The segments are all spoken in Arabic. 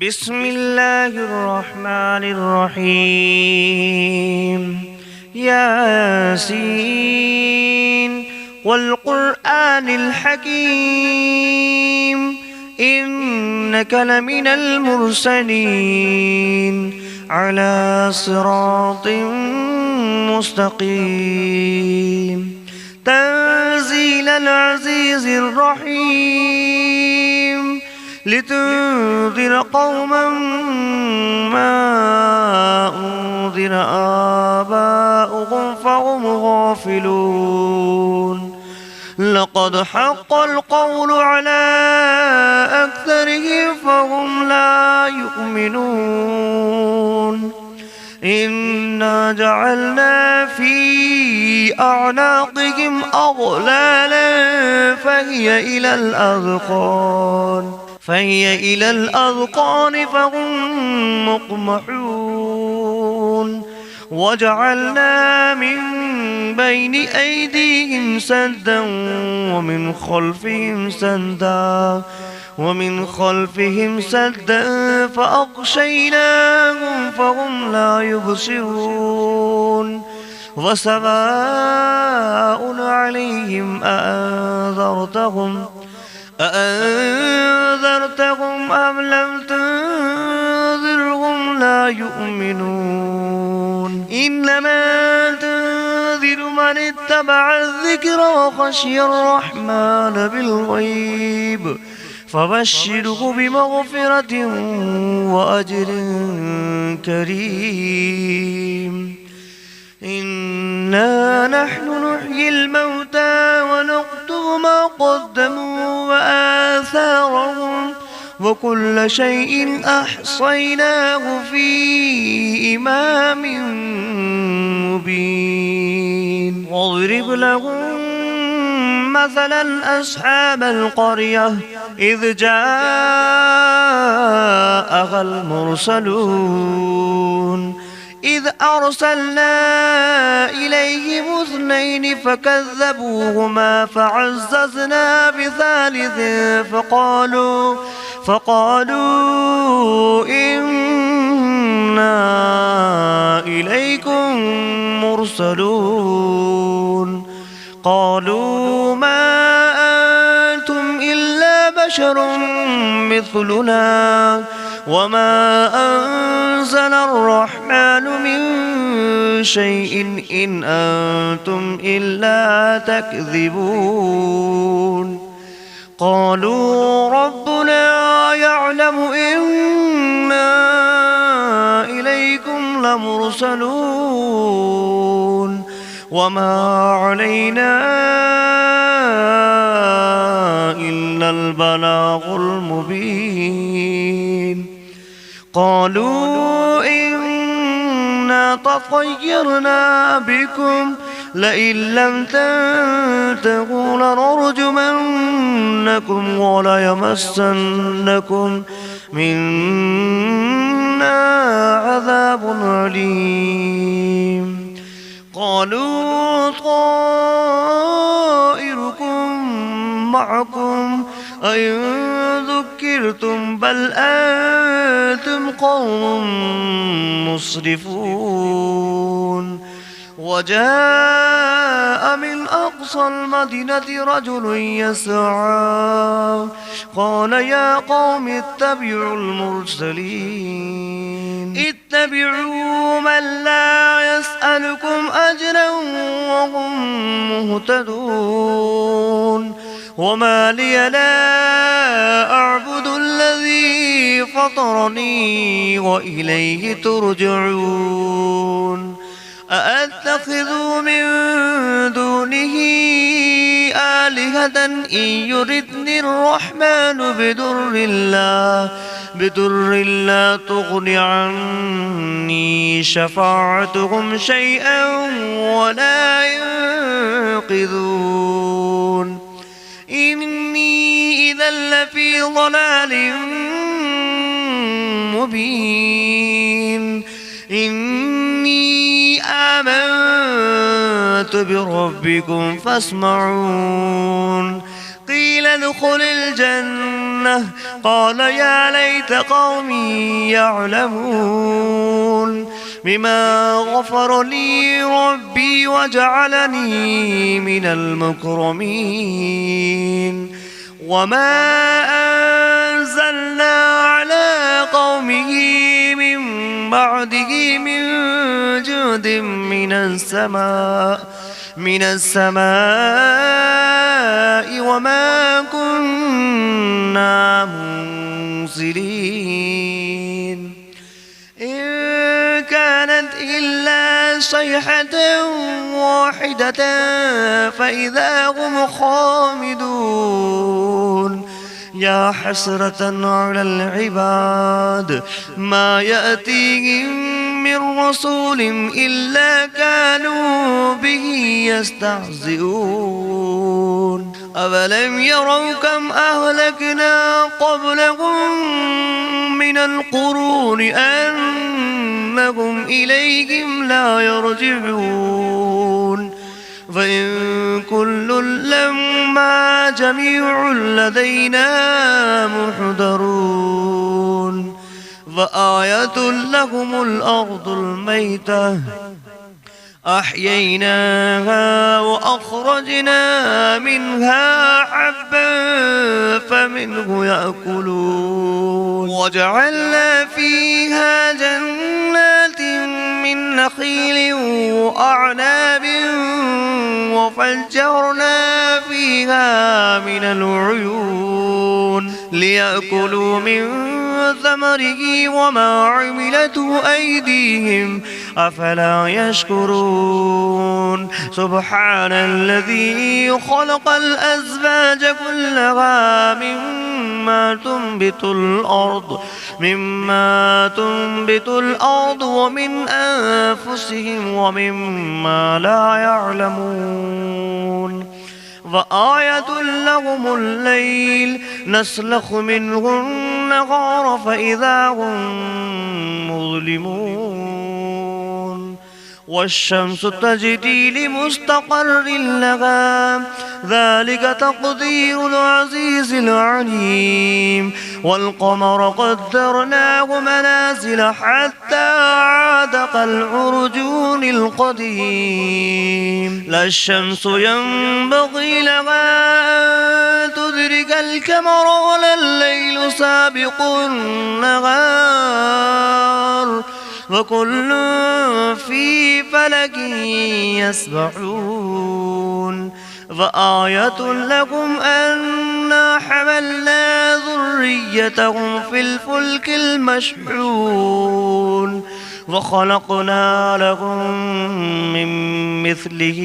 بسم الله الرحمن الرحيم. ياسين والقرآن الحكيم إنك لمن المرسلين على صراط مستقيم تنزيل العزيز الرحيم لتنذر قوما ما أنذر آباؤهم فهم غافلون. لقد حق القول على أكثرهم فهم لا يؤمنون. إنا جعلنا في أعناقهم أغلالا فهي إلى الأذقان فهم مقمحون. وجعلنا من بين أيديهم سدا ومن خلفهم سدا فأغشيناهم فهم لا يبصرون. وسواء عليهم أأنذرتهم أم لم تنذرهم لا يؤمنون. إنما تنذر من اتبع الذكر وخشي الرحمن بالغيب فبشره بمغفرة وأجر كريم. إنا نحن نحيي الموتى ونكتب ما قدموا وآثارهم وكل شيء أحصيناه في إمام مبين. واضرب لهم مثلا أصحاب القرية إذ جاءها المرسلون إذ أرسلنا إليهم 2 فكذبوهما فعززنا بثالث فقالوا إنا إليكم مرسلون. قالوا ما أنتم إلا بشر مثلنا وما أنزل الرحمن من شيء إن أنتم إلا تكذبون. قالوا ربنا يعلم إنا إليكم لمرسلون وما علينا إلا البلاغ المبين. قالوا إنا تطيرنا بكم لئن لم تنتهوا لنرجمنكم وليمسنكم منا عذاب أليم. قالوا طائركم معكم أئن ذكرتم بل أنتم قوم مسرفون. وجاء من أقصى المدينة رجل يسعى قال يا قوم اتبعوا المرسلين اتبعوا من لا يسألكم أجرا وهم مهتدون. وما لي لا أعبد الذي فطرني وإليه ترجعون. أأتخذ من دونه آلهة إن يردني الرحمن بدر لا تغن عني شفاعتهم شيئا ولا ينقذون. إني إذا لفي ضلال مبين. إني آمنت بربكم فاسمعون. قيل ادخل الجنة الجنة قال يا ليت قومي يعلمون بما غفر لي ربي وجعلني من المكرمين وما أنزلنا على قومه من بعده من جود من السماء وما كنا منزلين إن كانت إلا صيحة واحدة فإذا هم خامدون يا حسرة على العباد ما يأتيهم من رسول إلا كانوا به يستهزئون أولم يروا كم أهلكنا قبلهم من القرون أنهم إليهم لا يرجعون فإن كل لما جميع لدينا محضرون فآية لهم الأرض الميتة أحييناها وأخرجنا منها حبا فمنه يأكلون وجعلنا فيها جنات من نخيل وأعناب وفجرنا فيها من العيون ليأكلوا من ثمره وما عملته أيديهم أفلا يشكرون سبحان الذي خلق الأزواج كلها مما تنبت الأرض ومن أنفسهم ومما لا يعلمون وآية لهم الليل نسلخ منه النهار فإذا هم مظلمون والشمس تجري لمستقر لها ذلك تقدير العزيز العليم والقمر قدرناه منازل حتى عاد كالعرجون القديم لا الشمس ينبغي لها أن تدرك القمر ولا الليل سابق النهار وكل في فلك يسبحون فآية لكم أنا حملنا ذريتهم في الفلك المشحون وخلقنا لهم من مثله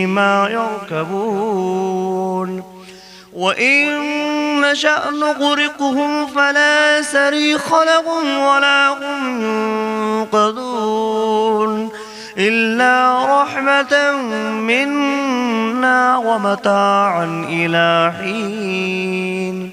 ما يركبون وإن نشأ نغرقهم فلا صريخ لهم ولا هم ينقذون إلا رحمة منا ومتاعا إلى حين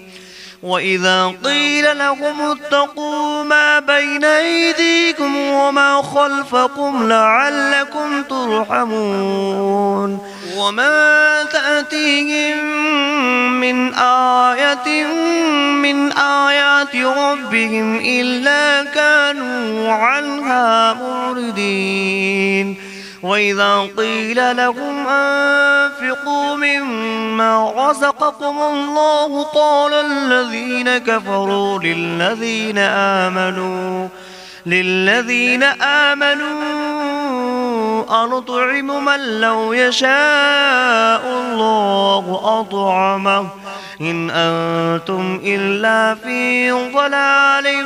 وإذا قيل لهم اتقوا ما بين أيديكم وما خلفكم لعلكم ترحمون وما تأتيهم من آية من آيات ربهم إلا كانوا عنها معرضين وإذا قيل لهم أنفقوا مما رزقكم الله قال الذين كفروا للذين آمنوا أنطعم من لو يشاء الله أطعمه إن أنتم إلا في ضلال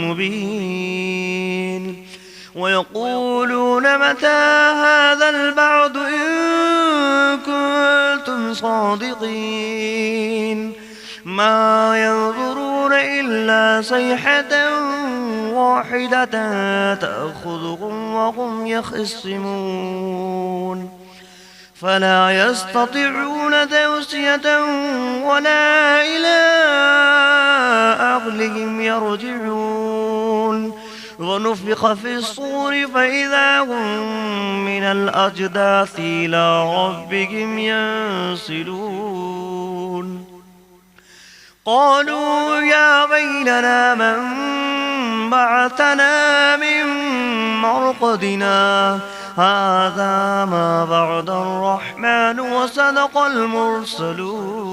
مبين ويقولون متى هذا البعد إن كنتم صادقين ما ينظرون إلا صيحة واحدة تأخذهم وهم يخصمون فلا يستطيعون توصية ولا إلى أهلهم يرجعون ونفخ في الصور فإذا هم من الأجداث إلى ربهم ينسلون قالوا يا ويلنا من بعثنا من مرقدنا هذا ما بعد الرحمن وصدق المرسلون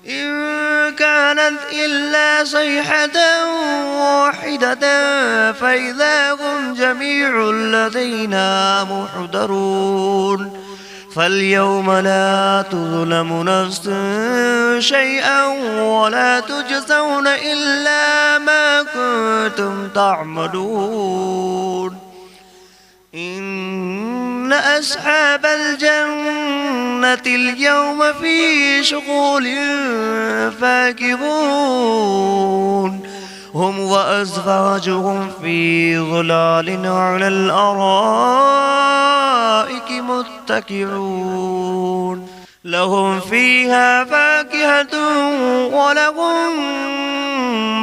إن كانت إلا صيحة واحدة فإذا هم جميع لدينا محضرون فاليوم لا تظلم نفس شيئا ولا تجزون إلا ما كنتم تعملون إن أصحاب الجنة اليوم في شغل فاكهون هم وأزواجهم في ظلال على الأرائك متكئون لهم فيها فاكهة ولهم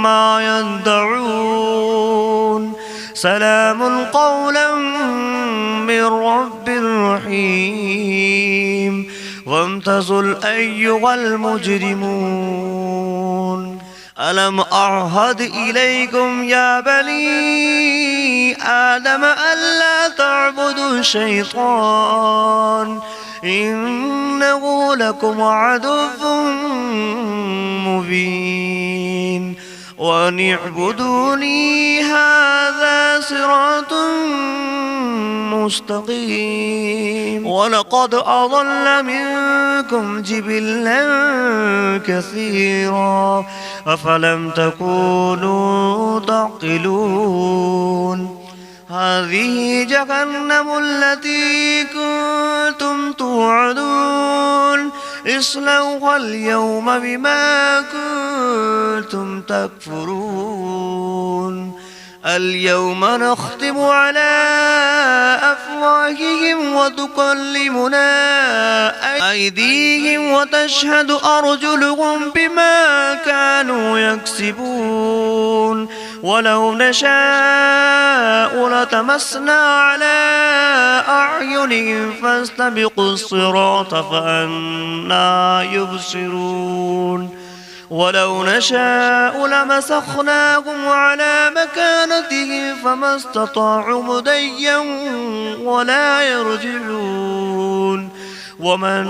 ما يدعون سلام قولا من رب رحيم وامتازوا أيها المجرمون ألم أعهد إليكم يا بني آدم ألا تعبدوا الشيطان إنه لكم عدو مبين وأن اعبدوني هذا صراط مستقيم ولقد أضل منكم جبلا كثيرا أفلم تكونوا تعقلون هذه جهنم التي كنتم توعدون اصلوها اليوم بما كنتم تكفرون اليوم نختم على أفواههم وتكلمنا أيديهم وتشهد أرجلهم بما كانوا يكسبون ولو نشاء لتمسنا على أعينهم فاستبقوا الصراط فأنى يبصرون ولو نشاء لمسخناهم على مكانتهم فما استطاعوا مضيا ولا يرجعون ومن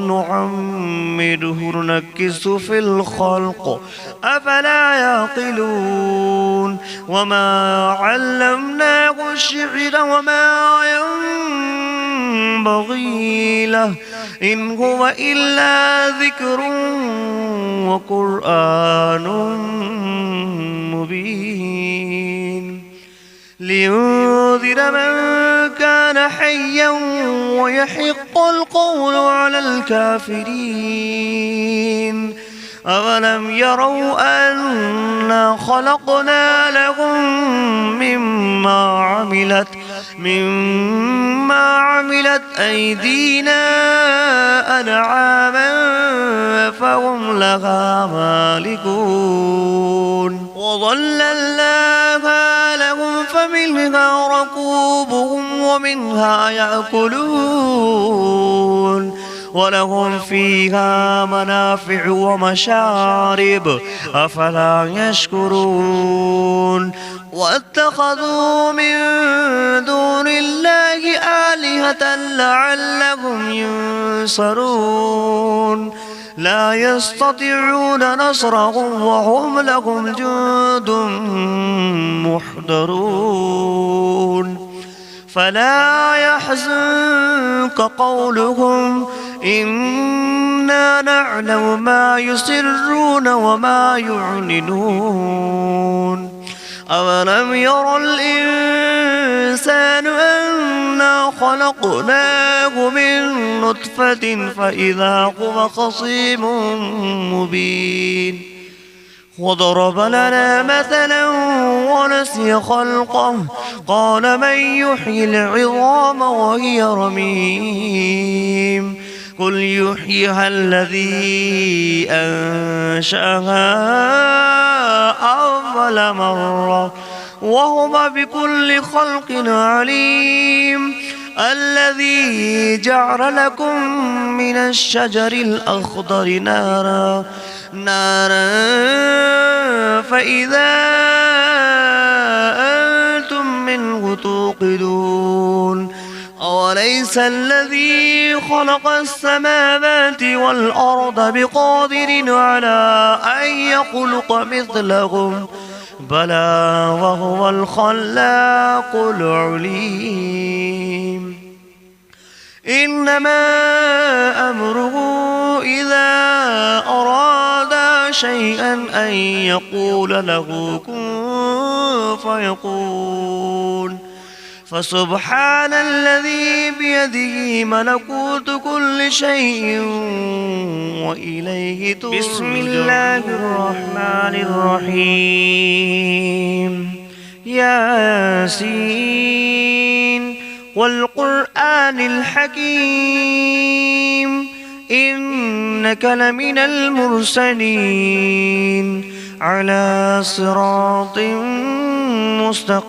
نعمره ننكس في الخلق أفلا يعقلون وما علمناه الشعر وما ينبغي له إن هو إلا ذكر وقرآن مبين لينذر من كان حيا ويحق القول على الكافرين أولم يروا أنا خلقنا لهم مما عملت أيدينا أنعاما فهم لها مالكون وظللناها لهم فمنها ركوبهم ومنها يأكلون ولهم فيها منافع ومشارب أفلا يشكرون واتخذوا من دون الله آلهة لعلهم ينصرون لا يستطيعون نصرهم وهم لهم جند محضرون فلا يحزنك قولهم إنا نعلم ما يسرون وما يعلنون أولم ير الإنسان أنا خلقناه من نطفة فإذا هو خصيم مبين وضرب لنا مثلا ونسي خلقه قال من يحيي العظام وهي رميم قل يحييها الذي أنشأها أول مرة وهو بكل خلق عليم الذي جعل لكم من الشجر الأخضر نارا نارا فإذا أنتم منه توقدون أوليس الذي خلق السماوات والأرض بقادر على أن يخلق مثلهم بلى وهو الخلاق العليم إنما أمره إذا أراد شيئا أن يقول له كن فيكون فسبحان الذي بيده ملكوت كل شيء وإليه ترجعون. بسم الله الرحمن الرحيم ياسين والقرآن الحكيم إنك لمن المرسلين على صراط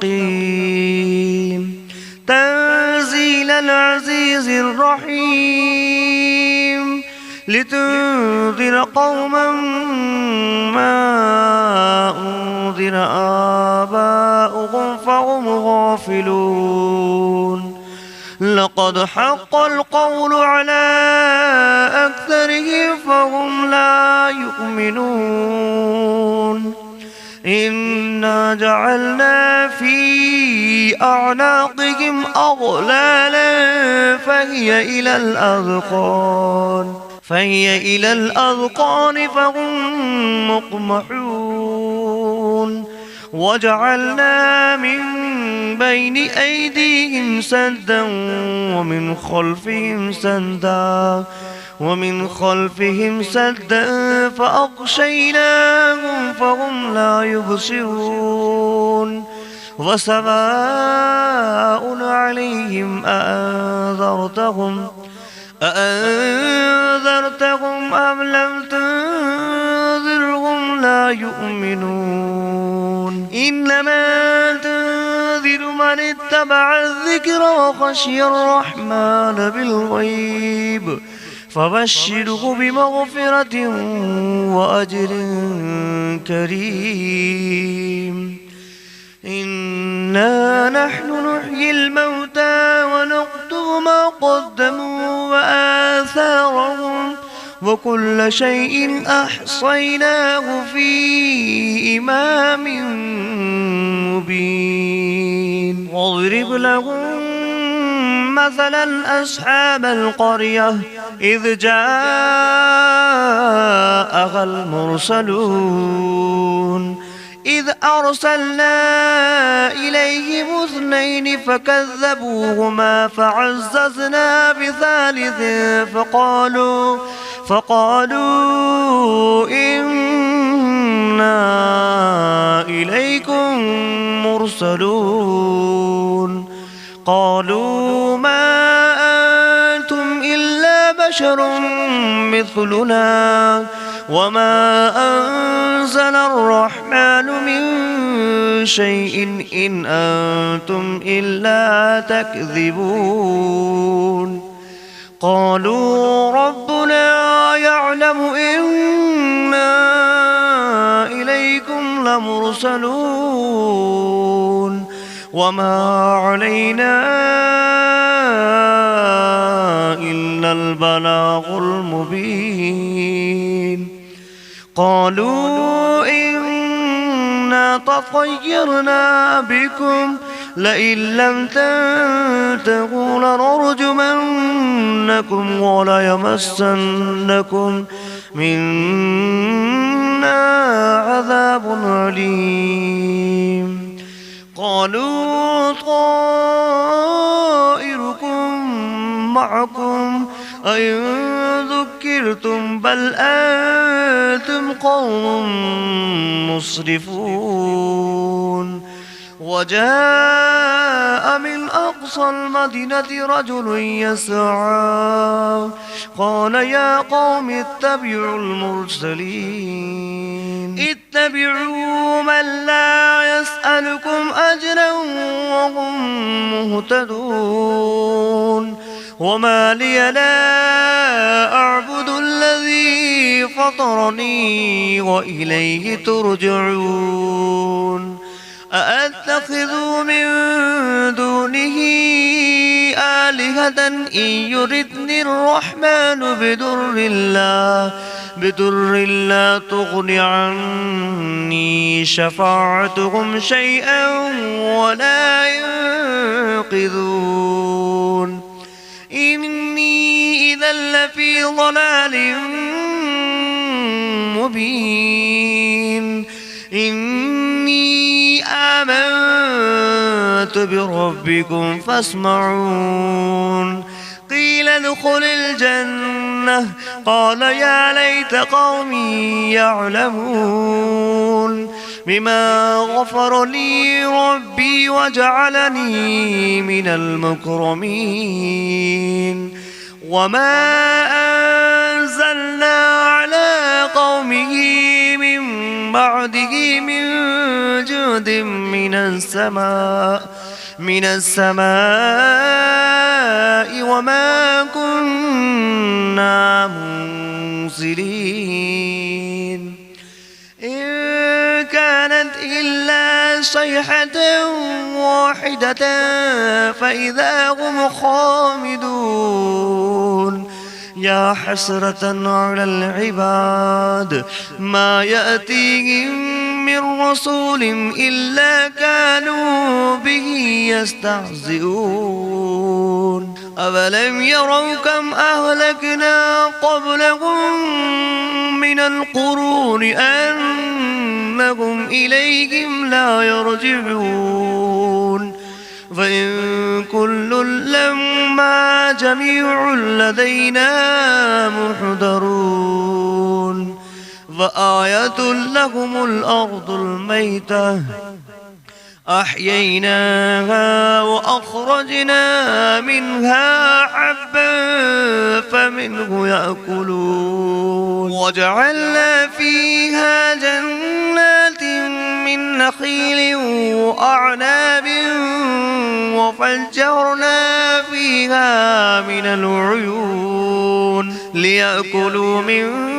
مستقيم تنزيل العزيز الرحيم لتنذر قوما ما أنذر آباؤهم فهم غافلون لقد حق القول على أكثرهم فهم لا يؤمنون إنا جعلنا في أعناقهم أغلالا فهي إلى الأذقان فهم مقمحون وجعلنا من بين أيديهم سدا ومن خلفهم سدا فأغشيناهم فهم لا يبصرون وسواء عليهم أأنذرتهم أم لم تنذرهم لا يؤمنون إنما تنذر من اتبع الذكر وخشي الرحمن بالغيب فبشره بمغفرة وأجر كريم إنا نحن نحيي الموتى ونكتب ما قدموا وآثارهم وكل شيء أحصيناه في إمام مبين واضرب لهم مثلا أصحاب القرية إذ جاءها المرسلون إذ أرسلنا إليهم 2 فكذبوهما فعززنا بثالث فقالوا إنا إليكم مرسلون قالوا ما أنتم إلا بشر مثلنا وما أنزل الرحمن من شيء إن أنتم إلا تكذبون قالوا ربنا يعلم إنا إليكم لمرسلون وما علينا إلا البلاغ المبين قالوا إنا تطيرنا بكم لئن لم تنتهوا لنرجمنكم وليمسنكم منا عذاب أليم قالوا طائركم معكم أئن ذكرتم بل أنتم قوم مسرفون وجاء من أقصى المدينة رجل يسعى قال يا قوم اتبعوا المرسلين اتبعوا من لا يسألكم أجرا وهم مهتدون وما لي لا أعبد الذي فطرني وإليه ترجعون أأتخذ من دونه آلهة إن يردني الرحمن بدر لا تغن عني شفاعتهم شيئا ولا ينقذون إني إذا لفي ضلال مبين إني آمنت بربكم فاسمعون قيل ادخل الجنة قال يا ليت قومي يعلمون بما غفر لي ربي وجعلني من المكرمين وما أنزلنا على قومه من بعده من جود من السماء وما كنا منزلين إن كانت إلا صيحة واحدة فإذا هم خامدون يا حسرة على العباد ما يأتيهم من رسول إلا كانوا به يستهزئون أفلم يروا كم أهلكنا قبلهم من القرون أنهم إليهم لا يرجعون فإن كل لما جميع لدينا محضرون فآية لهم الأرض الميتة أحييناها وأخرجنا منها حبا فمنه يأكلون وجعلنا فيها جنات من نخيل وأعناب وفجرنا فيها من العيون ليأكلوا من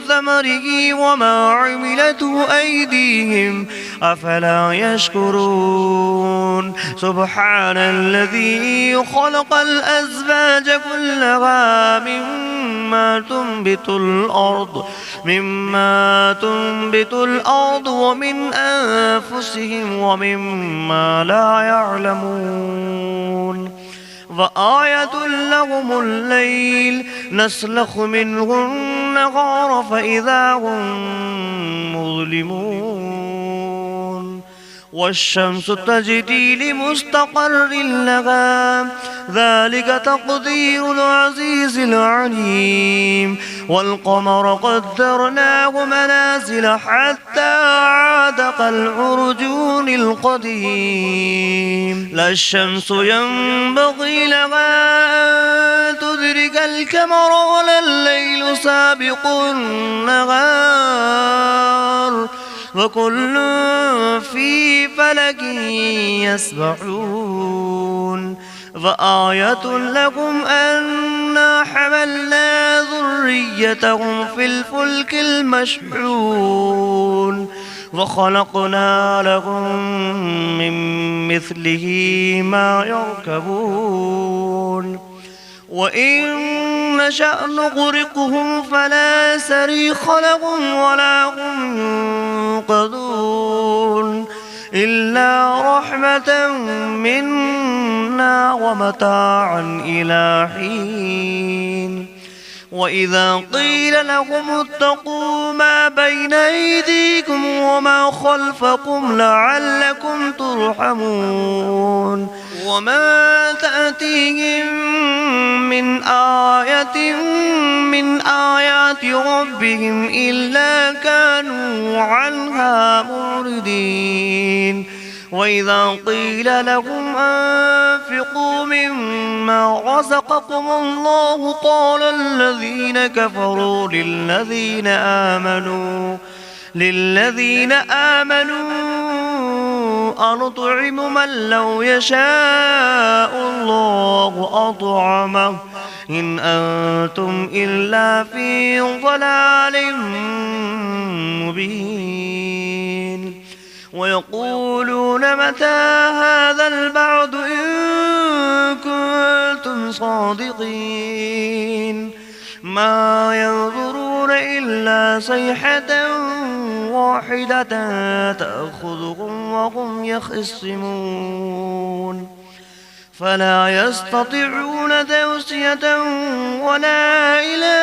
ثمره وما عملته أيديهم أفلا يشكرون سبحان الذي خلق الأزواج كلها مما تنبت الأرض ومن أنفسهم ومما لا يعلمون وآية لهم الليل نسلخ منه النهار فإذا هم مظلمون والشمس تجري لمستقر لها ذلك تقدير العزيز العليم والقمر قدرناه منازل حتى عاد كالعرجون القديم لا الشمس ينبغي لها أن تدرك القمر ولا الليل سابق النهار وكل في فلك يسبحون وآية لكم أنا حملنا ذريتهم في الفلك المشحون وخلقنا لهم من مثله ما يركبون وإن نشأ نغرقهم فلا صريخ لهم ولا هم ينقذون إلا رحمة منا ومتاعا إلى حين وإذا قيل لهم اتقوا ما بين أيديكم وما خلفكم لعلكم ترحمون وما تأتيهم من آية من آيات ربهم إلا كانوا عنها معرضين وإذا قيل لهم أنفقوا مما رزقكم الله قال الذين كفروا للذين آمنوا أنطعم من لو يشاء الله أطعمه إن أنتم إلا في ضلال مبين ويقولون متى هذا البعد إن كنتم صادقين ما ينظرون إلا صيحة واحدة تأخذهم وهم يخصمون فلا يستطيعون توصية ولا إلى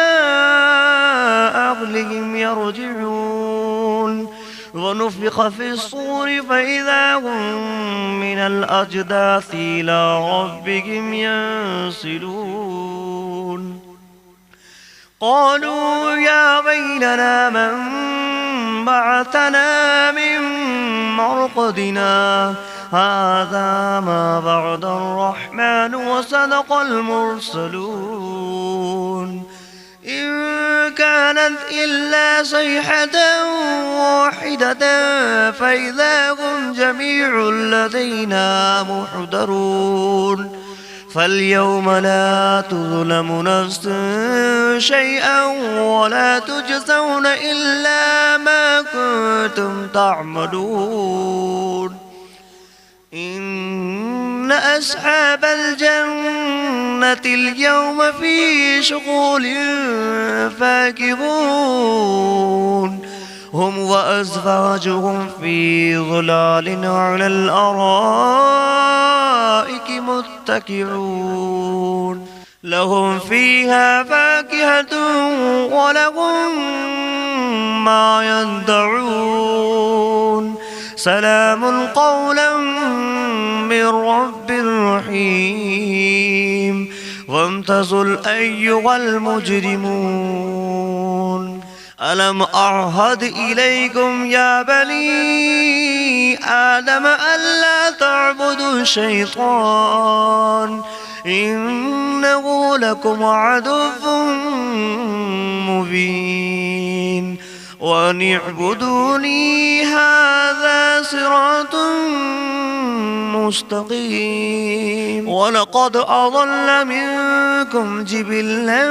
أهلهم يرجعون ونفخ في الصور فإذا هم من الأجداث إلى ربهم ينسلون قالوا يا ويلنا من بعثنا من مرقدنا هذا ما بعد الرحمن وصدق المرسلون إن كانت إلا صيحة واحدة فإذا هم جميع لدينا محضرون فاليوم لا تظلم نفس شيئا ولا تجزون إلا ما كنتم تعملون إن أصحاب الجنة اليوم في شغل فاكهون هم وأزواجهم في ظلال على الأرائك متكئون لهم فيها فاكهة ولهم ما يدعون سلام قولا من رب رحيم وامتازوا أيها المجرمون ألم أعهد إليكم يا بني آدم ألا تعبدوا الشيطان إنه لكم عدو مبين وأن اعبدوني هذا صراط مستقيم ولقد أضل منكم جبلا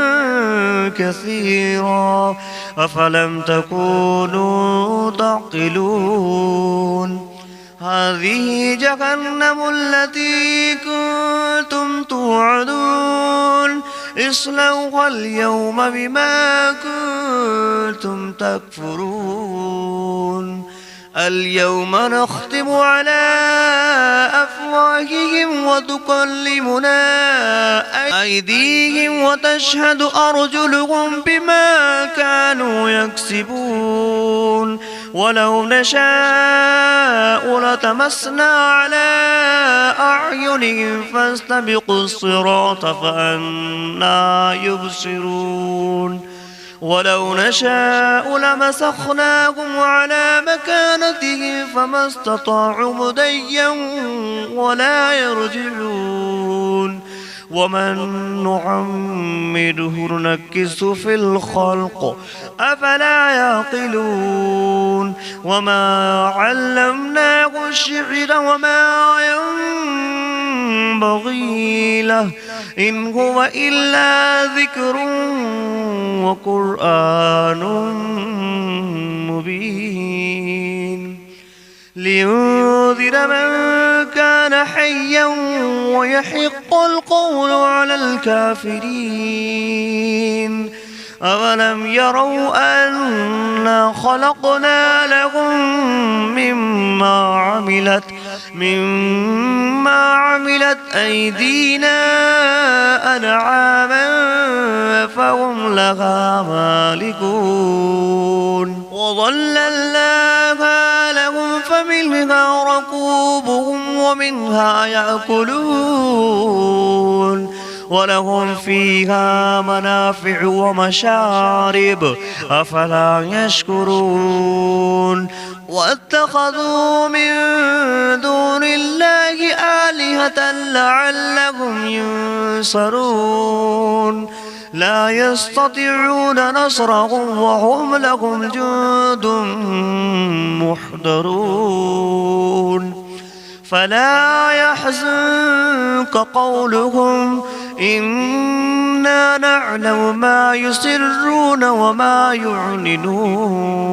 كثيرا أفلم تكونوا تعقلون هذه جهنم التي كنتم توعدون اصلوها اليوم بما كنتم تكفرون اليوم نختم على أفواههم وتكلمنا أيديهم وتشهد أرجلهم بما كانوا يكسبون ولو نشاء لتمسنا على أعينهم فاستبقوا الصراط فأنى يبصرون ولو نشاء لمسخناهم على مكانتهم فما استطاعوا مضيا ولا يرجعون ومن نعمره ننكسه في الخلق أفلا يعقلون وما علمناه الشعر وما ينبغي له إن هو إلا ذكر وقرآن مبين لينذر من كان حيا ويحق القول على الكافرين أولم يروا أنا خلقنا لهم مما عملت أيدينا أنعاما فهم لها مالكون وظللناها لهم فمنها ركوبهم ومنها يأكلون ولهم فيها منافع ومشارب أفلا يشكرون واتخذوا من دون الله آلهة لعلهم ينصرون لا يستطيعون نصرهم وهم لهم جند محضرون فلا يحزنك قولهم إن إنا نعلم ما يسرون وما يعلنون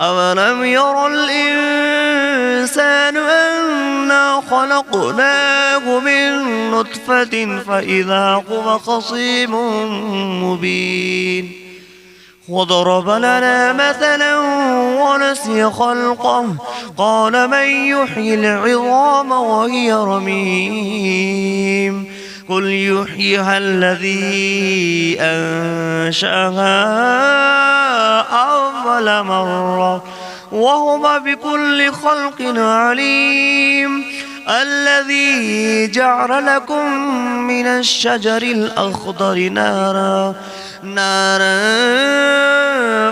أولم ير الإنسان أنا خلقناه من نطفة فإذا هو خصيم مبين وضرب لنا مثلا ونسي خلقه قال من يحيي العظام وهي رميم قل يحييها الذي أنشأها أول مرة وهو بكل خلق عليم الذي جعل لكم من الشجر الأخضر نارا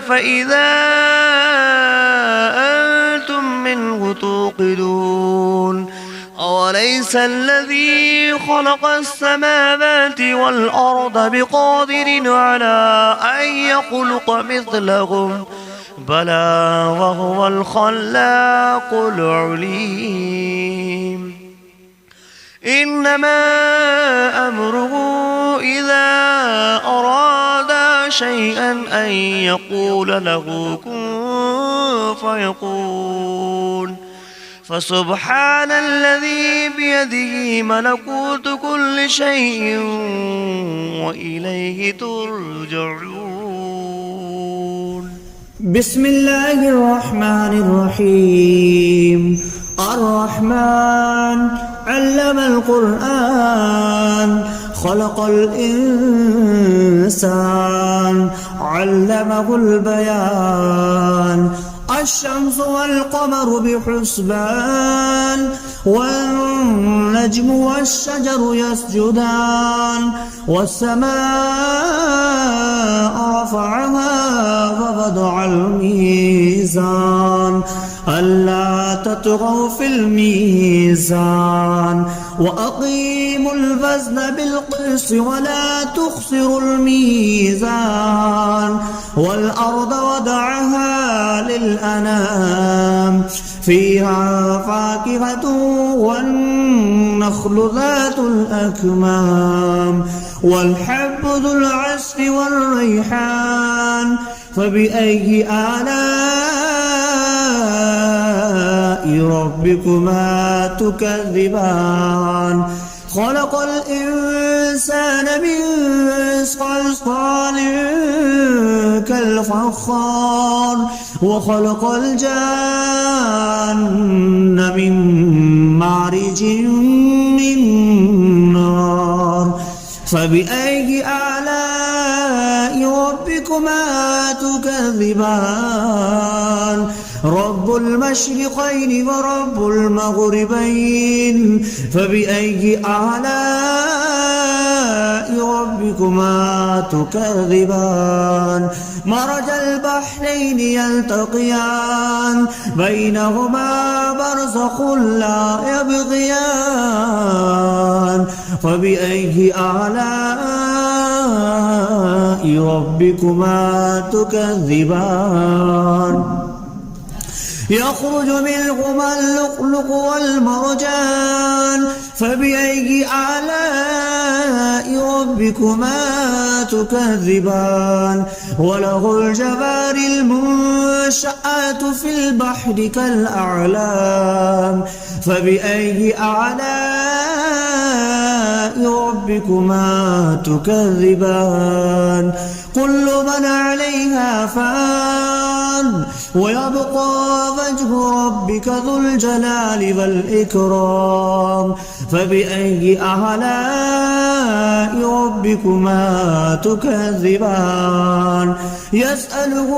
فإذا أنتم منه توقدون أوليس الذي خلق السماوات والأرض بقادر على أن يخلق مثلهم بلى وهو الخلاق العليم إنما أمره إذا أراد شيئا أن يقول له كن فيكون فسبحان الذي بيده ملكوت كل شيء وإليه ترجعون. بسم الله الرحمن الرحيم. الرحمن علم القرآن خلق الإنسان علمه البيان الشمس والقمر بحسبان والنجم والشجر يسجدان والسماء رفعها ووضع الميزان ألا تطغوا في الميزان وأقيموا الوزن بالقسط ولا تخسروا الميزان والأرض وضعها للأنام فيها فاكهة والنخل ذات الأكمام والحب ذو العصف والريحان فبأي آلاء ربكما تكذبان خلق الإنسان من صلصال كالفخار وخلق الجان من مارج من نار فبأي آلاء ربكما تكذبان رب المشرقين ورب المغربين فبأي آلاء ربكما تكذبان مرج البحرين يلتقيان بينهما برزخ لا يبغيان فبأي آلاء ربكما تكذبان يخرج منهما اللؤلؤ والمرجان فبأي آلاء ربكما تكذبان وله الجوار المنشآت في البحر كالأعلام فبأي آلاء ربكما تكذبان كل من عليها فان ويبقى وجه ربك ذو الجلال والإكرام فبأي آلاء ربكما تكذبان يسأله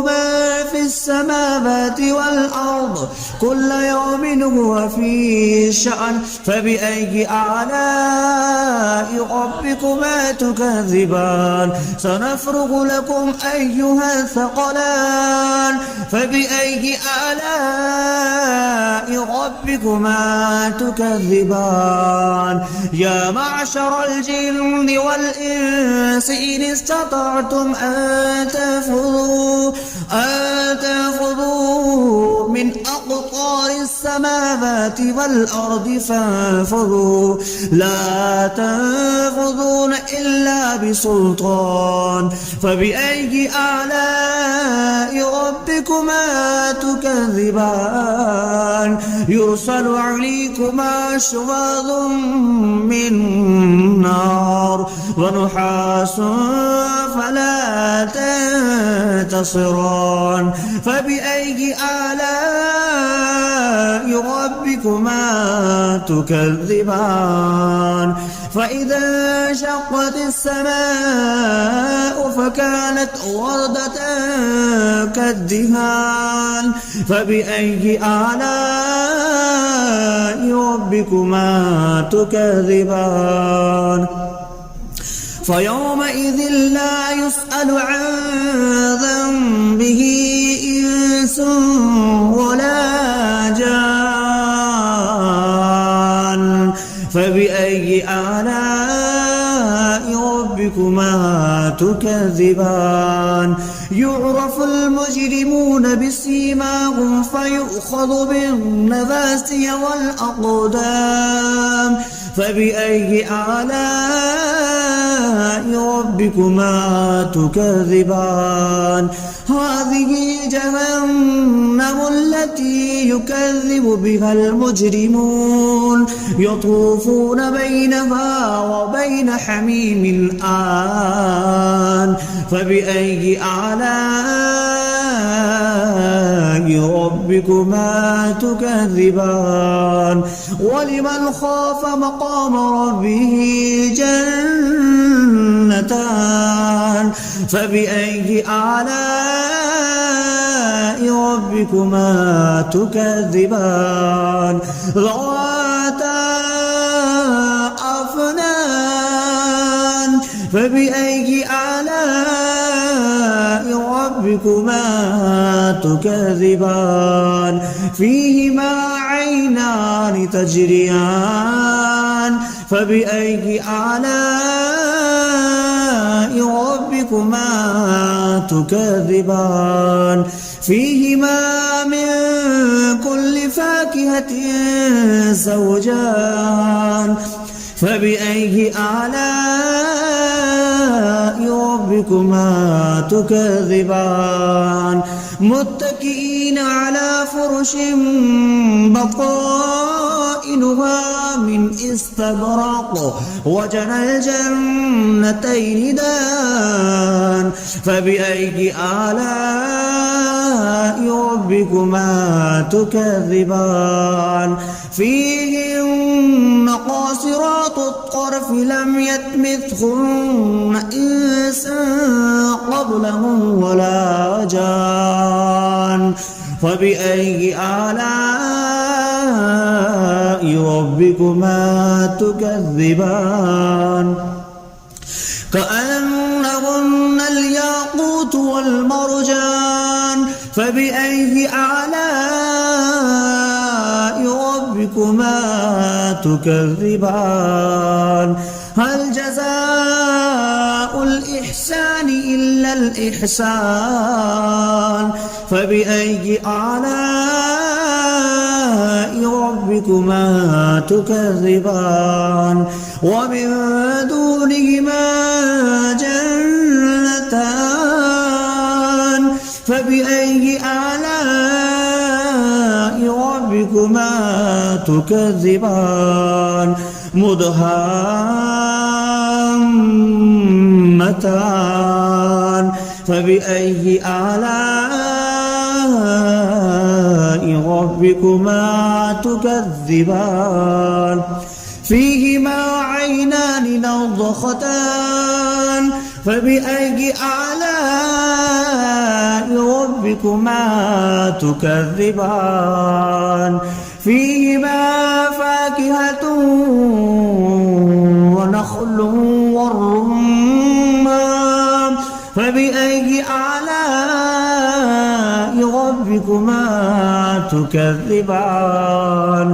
ما في السماوات والأرض كل يوم هو في شأن فبأي آلاء ربكما تكذبان سنفرغ لكم أيها الثقلان فبأي آلاء ربكما تكذبان يا معشر الجن والإنس إن استطعتم أن تنفذوا من أقطار قدار السماوات والأرض فانفذوا لا تنفذون إلا بسلطان فبأي آلاء ربكما تكذبان يرسل عليكما شواظ من نار ونحاس فلا تنتصران فبأي آلاء ربكما تكذبان فإذا انشقت السماء فكانت وردة كالدهان فبأي آلاء ربكما تكذبان فيومئذ لا يسأل عن ذنبه إنس ولا جان فبأي آلاء ربكما تكذبان يعرف المجرمون بسيماهم فيؤخذ بالنواسي والأقدام فبأي آلاء ربكما تكذبان هذه جهنم التي يكذب بها المجرمون يطوفون بينها وبين حميم آن فبأي آلاء ربكما تكذبان ولمن خاف مقام ربه جنتان فبأي آلاء ربكما تكذبان ذواتا أفنان فبأي آلاء ربكما تكذبان فيهما عينان تجريان فبأي آلاء ربكما تكذبان فيهما من كل فاكهة زوجان فبأي آلاء ربكما تكذبان متكئين على فرش بطائنها من استبرق وجنى الجنتين دان فبأي آلاء ربكما تكذبان فيهن قاصرات الطرف لم يطمثهن إنس قبلهم ولا جان فبأي آلاء ربكما تكذبان كأنهن الياقوت والمرجان فبأي آلاء ربكما تكذبان هل جزاء الإحسان إلا الإحسان فبأي آلاء ربكما تكذبان ومن دونهما جنتان فبأي آلاء ربكما تكذبان مدهامتان فبأي آلاء ربكما تكذبان فيهما عينان نضختان فبأي آلاء ربكما تكذبان فيهما فاكهة ونخل والرمان فبأي آلاء ربكما تكذبان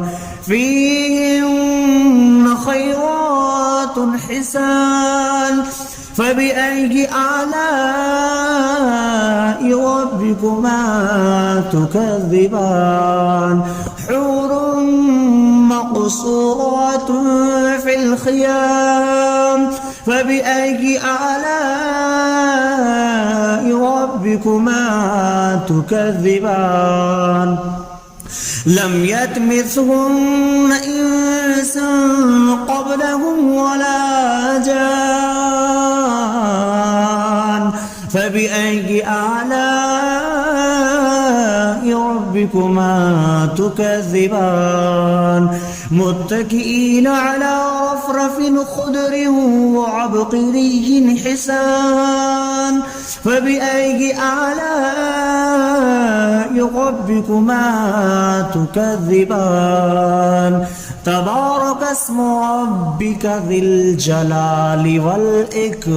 فيهن خيرات حسان فبأي آلاء ربكما تكذبان حور مقصورات في الخيام فبأي آلاء ربكما تكذبان لم يطمثهن إنس قبلهم ولا جان فبأي آلاء ربكما تكذبان متكئين على رفرف خضر وعبقري حسان فبأي آلاء ربكما تكذبان تبارك اسم ربك ذي الجلال والإكرام